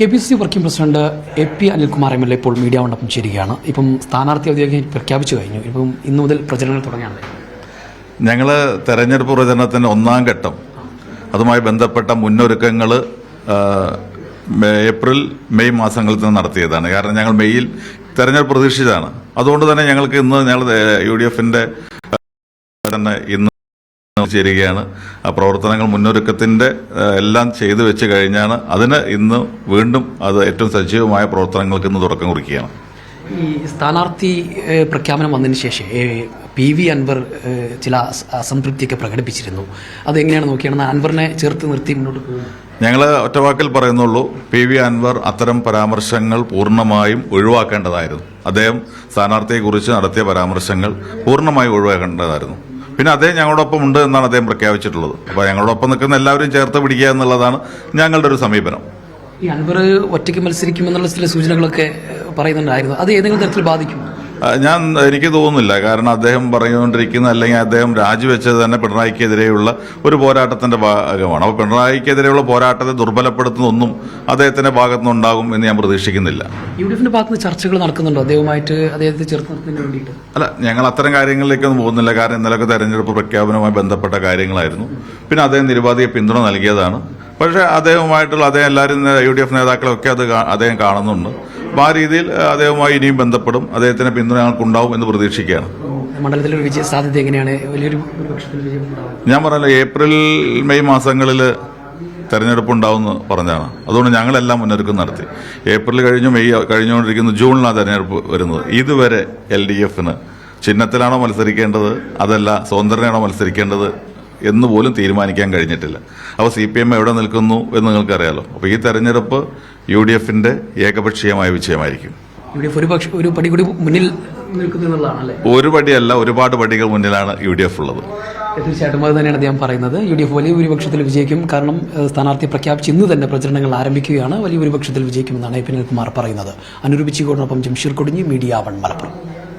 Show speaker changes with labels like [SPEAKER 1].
[SPEAKER 1] KPCC working president AP Anilkumar MLA ഇപ്പോൾ media വണ്ടപ്പം ചേരുകയാണ്. ഇപ്പം സ്ഥാനാർത്ഥി ഔദ്യോഗികമായി പ്രഖ്യാപിച്ചു കഴിഞ്ഞു. ഇപ്പം ഇന്നു മുതൽ പ്രചരണങ്ങൾ തുടങ്ങിയാണ്.
[SPEAKER 2] ഞങ്ങൾ തെരഞ്ഞെടുപ്പ് പ്രചരണത്തിൻ്റെ ഒന്നാം ഘട്ടം അതുമായി ബന്ധപ്പെട്ട മുന്നൊരുക്കങ്ങൾ ഏപ്രിൽ മെയ് മാസങ്ങളിൽ നിന്ന് നടത്തിയതാണ്. കാരണം ഞങ്ങൾ മെയ്യിൽ തെരഞ്ഞെടുപ്പ് പ്രതീക്ഷിച്ചതാണ്. അതുകൊണ്ട് തന്നെ ഞങ്ങൾക്ക് ഇന്ന് ഞങ്ങൾ UDFന്റെ തന്നെ ഇന്ന് ചേരുകയാണ്. ആ പ്രവർത്തനങ്ങൾ മുന്നൊരുക്കത്തിന്റെ എല്ലാം ചെയ്തു വെച്ച് കഴിഞ്ഞാണ് അതിന് ഇന്ന് വീണ്ടും അത് ഏറ്റവും സജീവമായ പ്രവർത്തനങ്ങൾക്ക് ഇന്ന് തുടക്കം കുറിക്കുകയാണ്.
[SPEAKER 1] ഈ സ്ഥാനാർത്ഥി പ്രഖ്യാപനം വന്നതിന് ശേഷം PV അൻവർ ചില അസംതൃപ്തിയൊക്കെ പ്രകടിപ്പിച്ചിരുന്നു. അതെങ്ങനെയാണ് നോക്കിയാണ് അൻവറിനെ ചേർത്ത് നിർത്തി മുന്നോട്ട് പോകുന്നത്? ഞങ്ങൾ
[SPEAKER 2] ഒറ്റവാക്കിൽ പറയുന്നുള്ളൂ, PV അൻവർ അത്തരം പരാമർശങ്ങൾ പൂർണ്ണമായും ഒഴിവാക്കേണ്ടതായിരുന്നു. അദ്ദേഹം സ്ഥാനാർത്ഥിയെക്കുറിച്ച് നടത്തിയ പരാമർശങ്ങൾ പൂർണ്ണമായും ഒഴിവാക്കേണ്ടതായിരുന്നു. പിന്നെ അദ്ദേഹം ഞങ്ങളോടൊപ്പം ഉണ്ട് എന്നാണ് അദ്ദേഹം പ്രഖ്യാപിച്ചിട്ടുള്ളത്. അപ്പോൾ ഞങ്ങളോടൊപ്പം നിൽക്കുന്ന എല്ലാവരും ചേർത്ത് പിടിക്കുക എന്നുള്ളതാണ് ഞങ്ങളുടെ ഒരു സമീപനം.
[SPEAKER 1] ഈ അൻവർ ഒറ്റയ്ക്ക് മത്സരിക്കുമെന്നുള്ള ചില സൂചനകളൊക്കെ പറയുന്നുണ്ടായിരുന്നു. അത് ഏതെങ്കിലും തരത്തിൽ ബാധിക്കും?
[SPEAKER 2] എനിക്ക് തോന്നുന്നില്ല. കാരണം അദ്ദേഹം പറഞ്ഞുകൊണ്ടിരിക്കുന്ന അല്ലെങ്കിൽ അദ്ദേഹം രാജിവെച്ചത് തന്നെ പിണറായിക്കെതിരെയുള്ള ഒരു പോരാട്ടത്തിന്റെ ഭാഗമാണ്. അപ്പോൾ പിണറായിക്കെതിരെയുള്ള പോരാട്ടത്തെ ദുർബലപ്പെടുത്തുന്നൊന്നും അദ്ദേഹത്തിന്റെ ഭാഗത്തുനിന്നുണ്ടാകും എന്ന് ഞാൻ പ്രതീക്ഷിക്കുന്നില്ല.
[SPEAKER 1] UDFന്റെ ഭാഗത്ത് ചർച്ചകൾ നടക്കുന്നുണ്ടോ അദ്ദേഹവുമായിട്ട്, അദ്ദേഹത്തെ ചേർത്ത് നിർത്തുന്നതിന് വേണ്ടിയിട്ട്?
[SPEAKER 2] അല്ല, ഞങ്ങൾ അത്തരം കാര്യങ്ങളിലേക്കൊന്നും പോകുന്നില്ല. കാരണം ഇന്നലൊക്കെ തെരഞ്ഞെടുപ്പ് പ്രഖ്യാപനവുമായി ബന്ധപ്പെട്ട കാര്യങ്ങളായിരുന്നു. പിന്നെ അദ്ദേഹം നിരുപാധിക പിന്തുണ നൽകിയതാണ്. പക്ഷേ അദ്ദേഹവുമായിട്ടുള്ള അദ്ദേഹം എല്ലാവരും UDF നേതാക്കളൊക്കെ അദ്ദേഹം കാണുന്നുണ്ട്. അപ്പോൾ ആ രീതിയിൽ അദ്ദേഹവുമായി ഇനിയും ബന്ധപ്പെടും. അദ്ദേഹത്തിന് പിന്തുണ ഞങ്ങൾക്കുണ്ടാവും എന്ന് പ്രതീക്ഷിക്കുകയാണ്.
[SPEAKER 1] മണ്ഡലത്തിലൊരു വിജയ സാധ്യത എങ്ങനെയാണ്? വലിയൊരു
[SPEAKER 2] ഞാൻ പറഞ്ഞല്ലോ, ഏപ്രിൽ മെയ് മാസങ്ങളിൽ തെരഞ്ഞെടുപ്പ് ഉണ്ടാവുമെന്ന് പറഞ്ഞാണ്. അതുകൊണ്ട് ഞങ്ങളെല്ലാം മുന്നൊരുക്കം നടത്തി. ഏപ്രിൽ കഴിഞ്ഞു, മെയ് കഴിഞ്ഞുകൊണ്ടിരിക്കുന്നു, ജൂണിലാണ് തെരഞ്ഞെടുപ്പ് വരുന്നത്. ഇതുവരെ LDFന് ചിഹ്നത്തിലാണോ മത്സരിക്കേണ്ടത് അതല്ല സ്വതന്ത്രനാണോ മത്സരിക്കേണ്ടത് എന്ന് പോലും തീരുമാനിക്കാൻ കഴിഞ്ഞിട്ടില്ല. അപ്പോൾ CPM എവിടെ നിൽക്കുന്നു എന്ന് നിങ്ങൾക്കറിയാലോ. അപ്പോൾ ഈ തെരഞ്ഞെടുപ്പ് UDFന്റെ ഏകപക്ഷീയമായ വിജയമായിരിക്കും.
[SPEAKER 1] ഒരു പടി കൂടി മുന്നിൽ നിൽക്കുന്നതാണല്ലേ?
[SPEAKER 2] ഒരു പടിയല്ല, ഒരുപാട് പടികൾ മുന്നിലാണ് UDF ഉള്ളത്.
[SPEAKER 1] തീർച്ചയായിട്ടും അത് തന്നെയാണ് അദ്ദേഹം പറയുന്നത്. UDF വലിയ ഭൂരിപക്ഷത്തിൽ വിജയിക്കും. കാരണം സ്ഥാനാർത്ഥി പ്രഖ്യാപിച്ച് ഇന്ന് തന്നെ പ്രചരണങ്ങൾ ആരംഭിക്കുകയാണ്. വലിയ ഭൂരിപക്ഷത്തിൽ വിജയിക്കുമെന്നാണ് AP അനിൽകുമാർ പറയുന്നത്. അനുരൂപിച്ചിക്കോടിനൊപ്പം ജംഷീർ കൊടിഞ്ഞി, മീഡിയ 1 മലപ്പുറം.